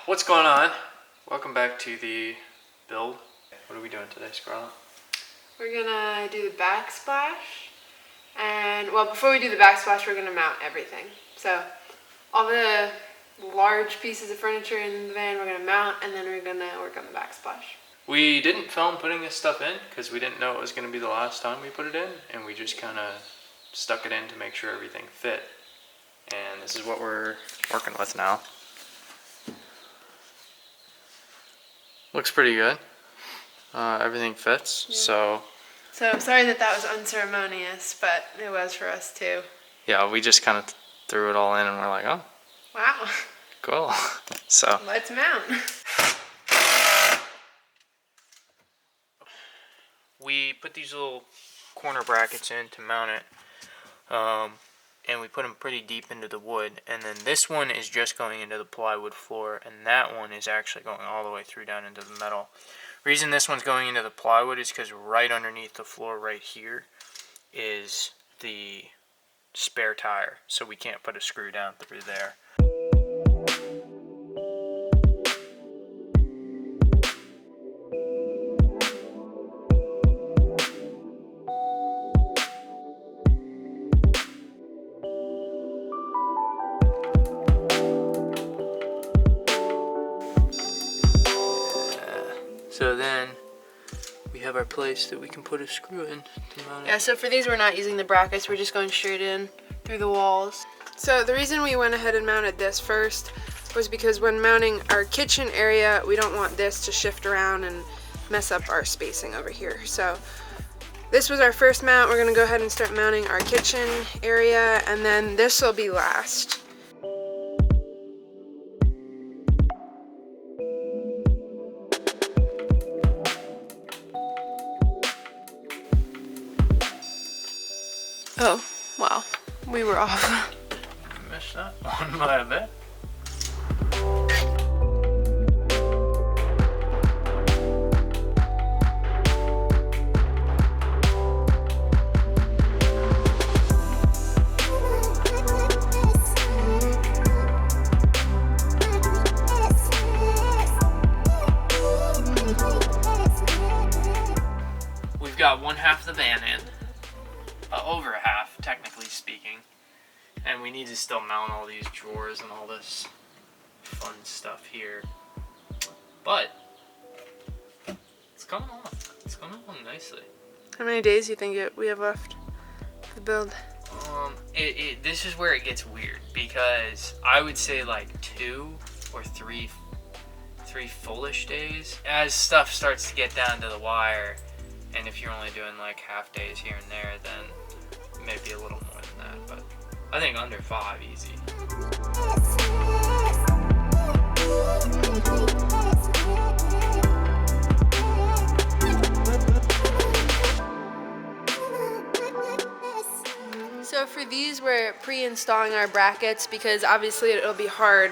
What's going on? Welcome back to the build. What are we doing today, Scarlett? We're gonna do the backsplash, and well, before we do the backsplash, we're gonna mount everything. So all the large pieces of furniture in the van we're gonna mount, and then we're gonna work on the backsplash. We didn't film putting this stuff in because we didn't know it was going to be the last time we put it in, and we just kind of stuck it in to make sure everything fit. And this is what we're working with now. Looks pretty good. Everything fits, yeah. So sorry that was unceremonious, but it was for us too. Yeah, we just kind of threw it all in and we're like, oh. Wow. Cool. So. Let's mount. We put these little corner brackets in to mount it, and we put them pretty deep into the wood, and then this one is just going into the plywood floor, and that one is actually going all the way through down into the metal. Reason this one's going into the plywood is because right underneath the floor right here is the spare tire, so we can't put a screw down through there. So then we have our place that we can put a screw in to mount it. Yeah, so for these we're not using the brackets, we're just going straight in through the walls. So the reason we went ahead and mounted this first was because when mounting our kitchen area, we don't want this to shift around and mess up our spacing over here. So this was our first mount. We're gonna go ahead and start mounting our kitchen area, and then this will be last. Oh, wow. We were off. I missed that one by a bit. We've got one half of the van in. Over a half, technically speaking, and we need to still mount all these drawers and all this fun stuff here, but it's coming along. It's coming along nicely. How many days do you think we have left to build? This is where it gets weird, because I would say like 2 or 3 fullish days. As stuff starts to get down to the wire, and if you're only doing like half days here and there, then maybe a little more than that, but I think under 5 easy. So for these, we're pre-installing our brackets because obviously it'll be hard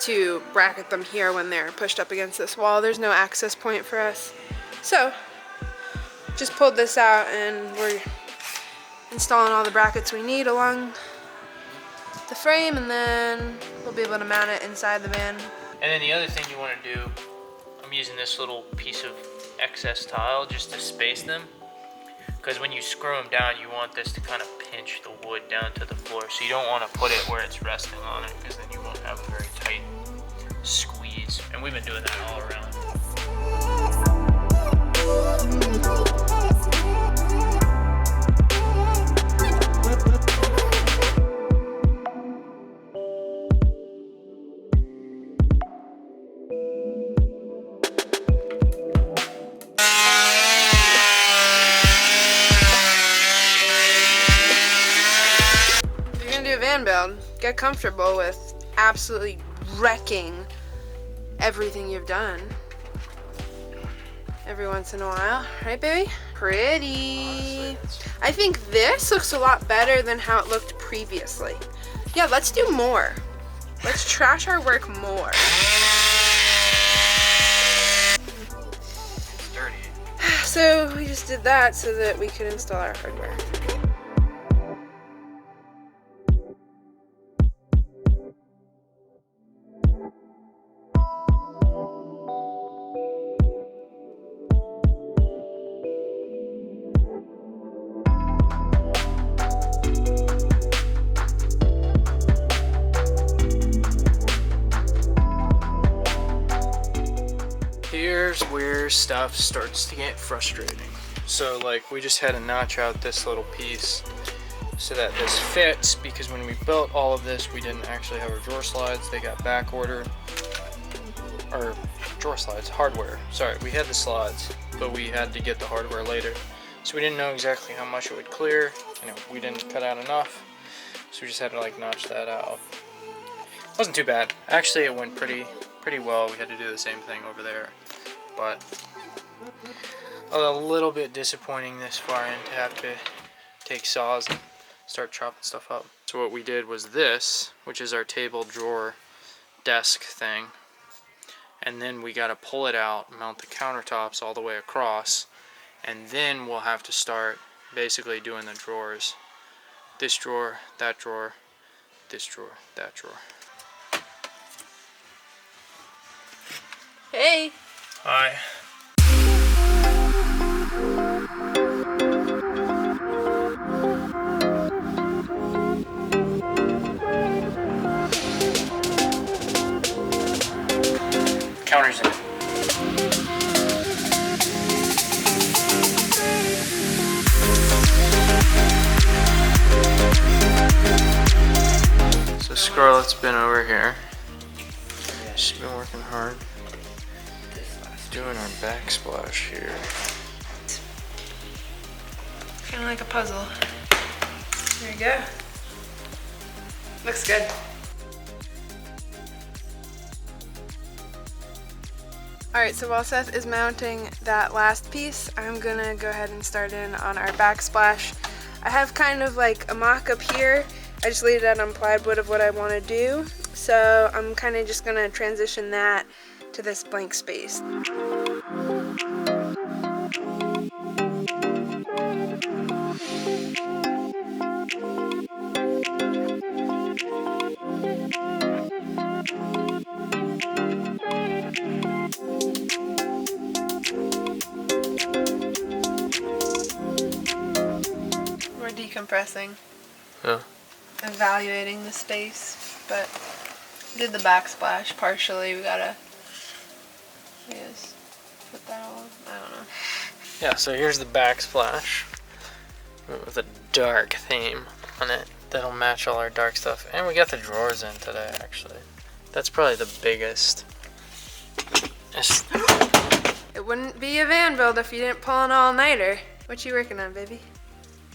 to bracket them here when they're pushed up against this wall. There's no access point for us. So just pulled this out and we're installing all the brackets we need along the frame, and then we'll be able to mount it inside the van. And then the other thing you want to do, I'm using this little piece of excess tile just to space them, because when you screw them down, you want this to kind of pinch the wood down to the floor, so you don't want to put it where it's resting on it, because then you won't have a very tight squeeze. And we've been doing that all around. Build, get comfortable with absolutely wrecking everything you've done every once in a while, right baby? Pretty. I think this looks a lot better than how it looked previously. Yeah, let's do more. Let's trash our work more. It's dirty. So we just did that so that we could install our hardware. Here's where stuff starts to get frustrating. So like we just had to notch out this little piece so that this fits, because when we built all of this we didn't actually have our drawer slides. They got back ordered. Or drawer slides, hardware. Sorry, we had the slides, but we had to get the hardware later. So we didn't know exactly how much it would clear, and we didn't cut out enough. So we just had to like notch that out. It wasn't too bad. Actually, it went pretty well. We had to do the same thing over there, but a little bit disappointing this far in to have to take saws and start chopping stuff up. So what we did was this, which is our table drawer desk thing, and then we got to pull it out, mount the countertops all the way across, and then we'll have to start basically doing the drawers. This drawer, that drawer, this drawer, that drawer. Hey! Hi. Counters in. So Scarlett's been over here. She's been working hard. Doing our backsplash here. Kind of like a puzzle. There you go. Looks good. Alright, so while Seth is mounting that last piece, I'm gonna go ahead and start in on our backsplash. I have kind of like a mock-up here. I just laid it out on plywood of what I want to do. So I'm kind of just gonna transition that to this blank space. We're decompressing. Yeah. Evaluating the space, but we did the backsplash partially. We gotta just put that on. I don't know. Yeah, so here's the backsplash with a dark theme on it that'll match all our dark stuff. And we got the drawers in today, actually. That's probably the biggest. It wouldn't be a van build if you didn't pull an all-nighter. What you working on, baby?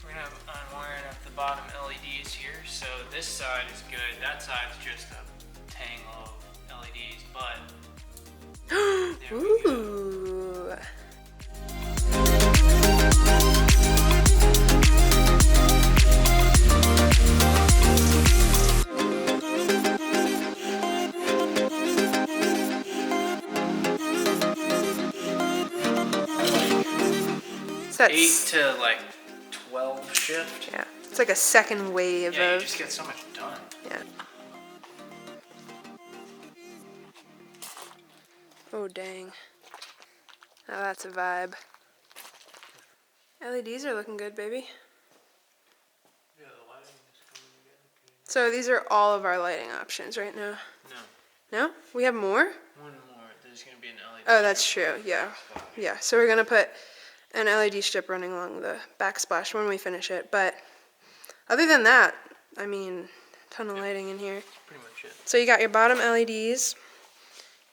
I'm wiring up the bottom LEDs here, so this side is good. That side's just a tangle of LEDs, but there we go. Ooh. So 8 to like 12 shift. yeah, it's like a second wave Yeah, you of just get so much done. yeah. Oh dang. Now that's a vibe. LEDs are looking good, baby. Yeah, the lighting is coming together. So these are all of our lighting options right now. No, No? We have more? one more. There's gonna be an LED. Oh, that's true. Yeah. Yeah. So we're gonna put an LED strip running along the backsplash when we finish it. But other than that, I mean, ton of lighting in here. Pretty much it. So you got your bottom LEDs,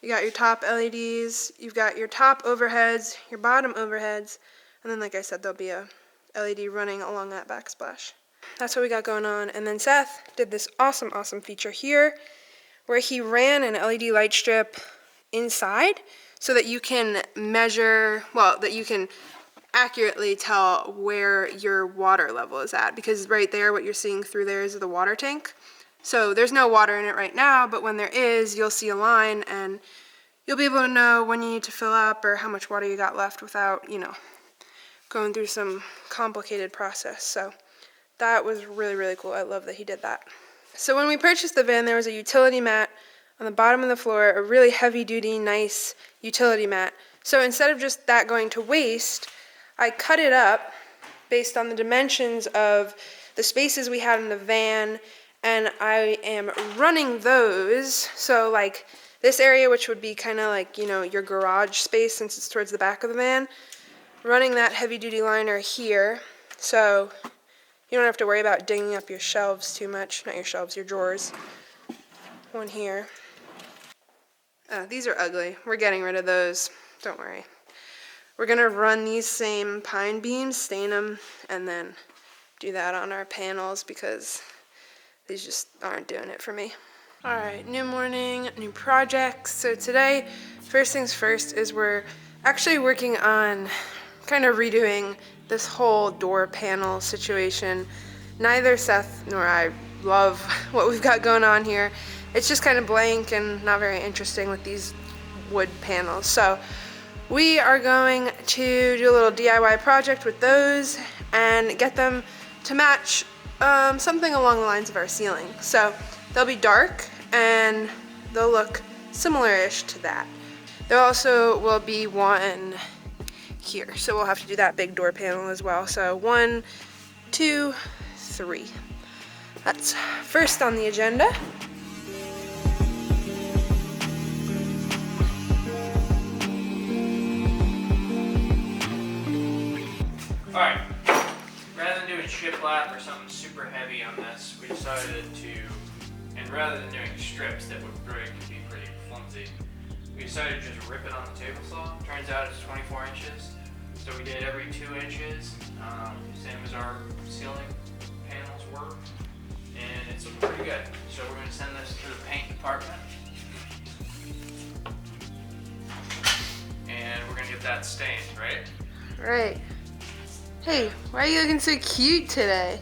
you got your top LEDs, you've got your top overheads, your bottom overheads, and then like I said, there'll be a LED running along that backsplash. That's what we got going on. And then Seth did this awesome feature here where he ran an LED light strip inside so that you can measure, well, that you can accurately tell where your water level is at, because right there what you're seeing through there is the water tank. So there's no water in it right now, but when there is, you'll see a line and you'll be able to know when you need to fill up or how much water you got left without, you know, going through some complicated process. So that was really cool. I love that he did that. So when we purchased the van, there was a utility mat on the bottom of the floor, a really heavy duty, nice utility mat. So instead of just that going to waste, I cut it up based on the dimensions of the spaces we had in the van, and I am running those. So like this area, which would be kind of like, you know, your garage space since it's towards the back of the van, running that heavy duty liner here, so you don't have to worry about dinging up your shelves too much. Not your shelves, your drawers. One here. These are ugly. We're getting rid of those. Don't worry. We're going to run these same pine beams, stain them, and then do that on our panels because these just aren't doing it for me. Alright, new morning, new projects. So today, first things first is we're actually working on kind of redoing this whole door panel situation. Neither Seth nor I love what we've got going on here. It's just kind of blank and not very interesting with these wood panels. So we are going to do a little DIY project with those and get them to match something along the lines of our ceiling. So they'll be dark and they'll look similar-ish to that. There also will be one here, so we'll have to do that big door panel as well. So 1, 2, 3. That's first on the agenda. Alright, rather than doing shiplap or something super heavy on this, we decided to, and rather than doing strips that would break and be pretty flimsy, we decided to just rip it on the table saw. Turns out it's 24 inches, so we did every 2 inches, same as our ceiling panels were, and it's looking pretty good. So we're going to send this to the paint department, and we're going to get that stained, right? Right. Hey, why are you looking so cute today?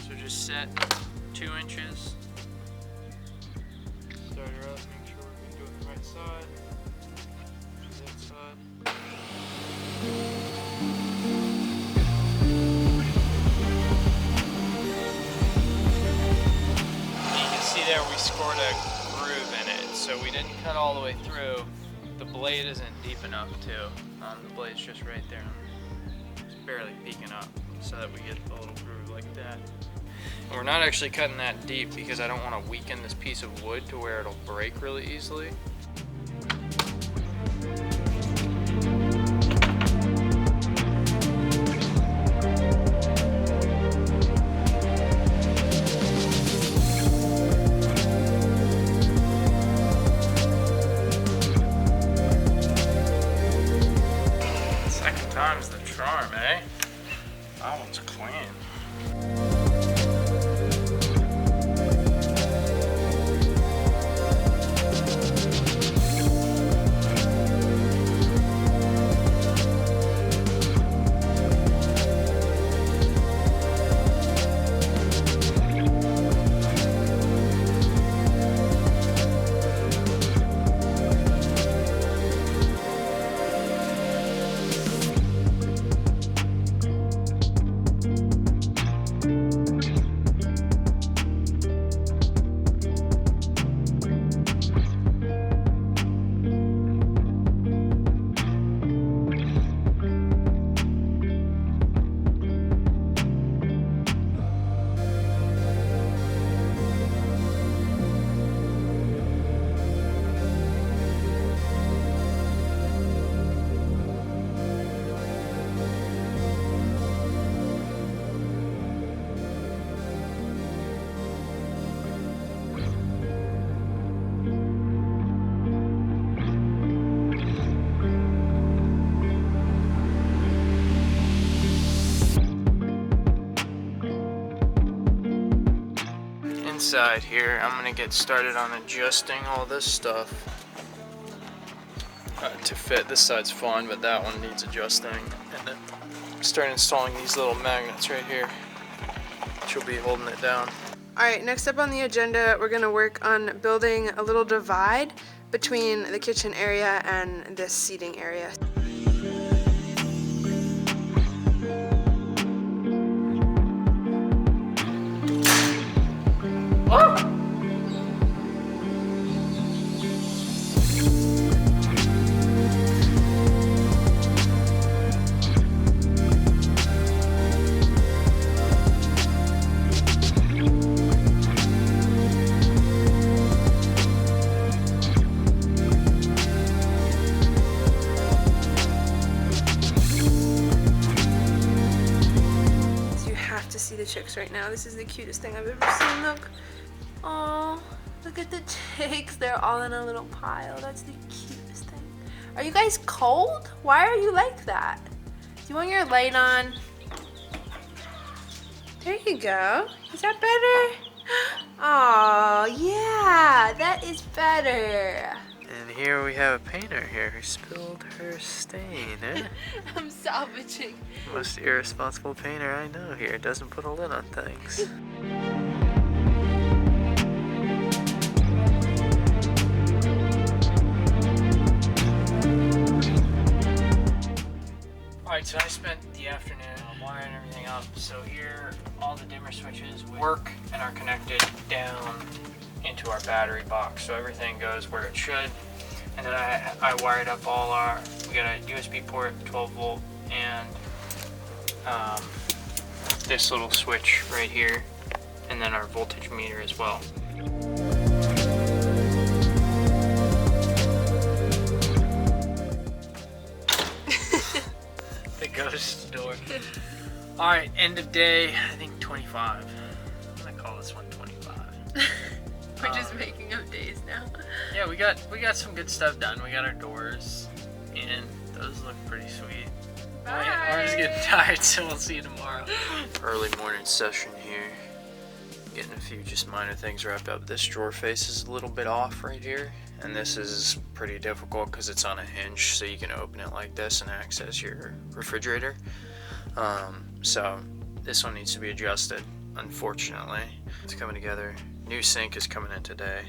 So just set 2 inches. Start her up, make sure we're doing the right side. That side. You can see there we scored a groove in it, so we didn't cut all the way through. The blade isn't deep enough too. The blade's just right there. It's barely peeking up so that we get a little groove like that. And we're not actually cutting that deep because I don't want to weaken this piece of wood to where it'll break really easily. Time's the charm, eh? That one's clean. Inside here, I'm gonna get started on adjusting all this stuff to fit. This side's fine, but that one needs adjusting. And then start installing these little magnets right here, which will be holding it down. Alright, next up on the agenda, we're going to work on building a little divide between the kitchen area and this seating area. box right now. This is the cutest thing I've ever seen. Look. Oh, look at the ticks. They're all in a little pile. That's the cutest thing. Are you guys cold? Why are you like that? Do you want your light on? There you go. Is that better? Oh, yeah, that is better. And here we have a painter here who spilled her stain, eh? I'm salvaging. Most irresponsible painter I know here. Doesn't put a lid on things. Alright, so I spent the afternoon wiring everything up. So here, all the dimmer switches work and are connected down into our battery box. So everything goes where it should. And then I wired up all our, we got a USB port, 12 volt, and this little switch right here, and then our voltage meter as well. The ghost door. Alright, end of day, I think 25. I'm gonna call this one 25. We're just making up days now. Yeah, we got some good stuff done. We got our doors in. Those look pretty sweet. Bye. I'm just getting tired, so we'll see you tomorrow. Early morning session here. Getting a few just minor things wrapped up. This drawer face is a little bit off right here. And this is pretty difficult because it's on a hinge, so you can open it like this and access your refrigerator. So this one needs to be adjusted, unfortunately. It's coming together. New sink is coming in today.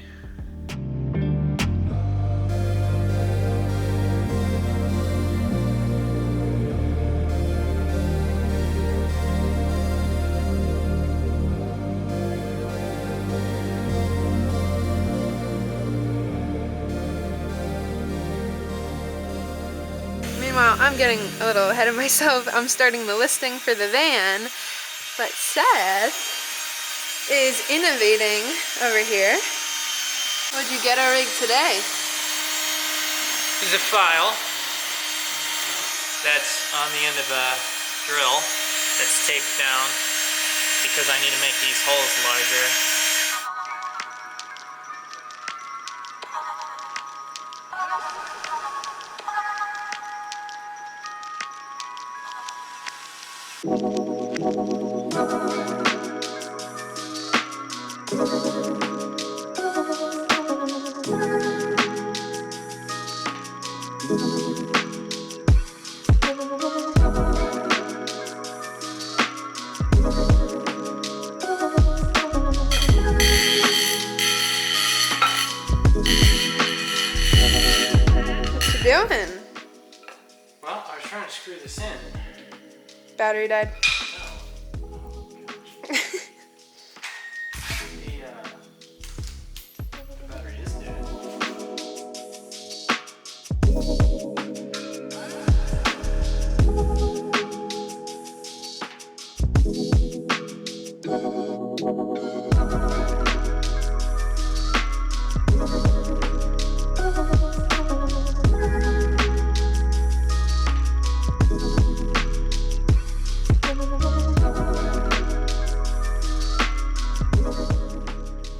Meanwhile, I'm getting a little ahead of myself. I'm starting the listing for the van, but Seth is innovating over here. What'd you get our rig today? This is a file that's on the end of a drill that's taped down because I need to make these holes larger. Doing? Well, I was trying to screw this in. Battery died. The battery is dead.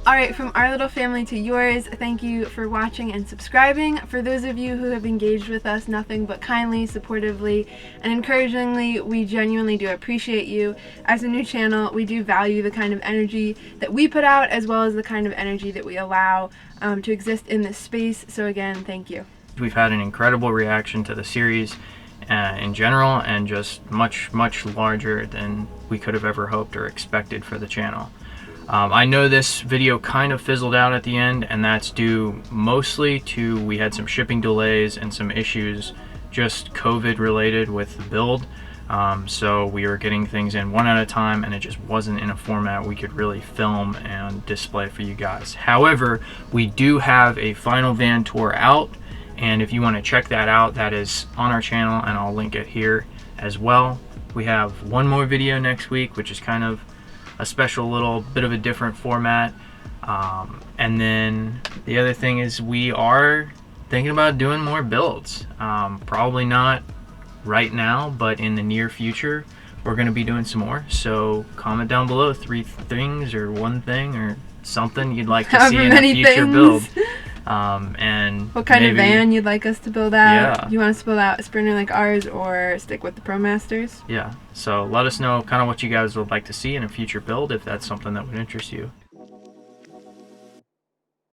Alright, from our little family to yours, thank you for watching and subscribing. For those of you who have engaged with us nothing but kindly, supportively, and encouragingly, we genuinely do appreciate you. As a new channel, we do value the kind of energy that we put out as well as the kind of energy that we allow to exist in this space. So again, thank you. We've had an incredible reaction to the series in general, and just much larger than we could have ever hoped or expected for the channel. I know this video kind of fizzled out at the end, and that's due mostly to we had some shipping delays and some issues just COVID related with the build. So we were getting things in one at a time, and it just wasn't in a format we could really film and display for you guys. However, we do have a final van tour out, and if you want to check that out, that is on our channel, and I'll link it here as well. We have one more video next week, which is kind of a special little bit of a different format. And then the other thing is we are thinking about doing more builds. Probably not right now, but in the near future we're going to be doing some more. So comment down below 3 things or 1 thing or something you'd like to see in a future build. And what kind of van you'd like us to build out. Yeah. You want us to build out a Sprinter like ours or stick with the ProMasters? Yeah, so let us know kind of what you guys would like to see in a future build if that's something that would interest you.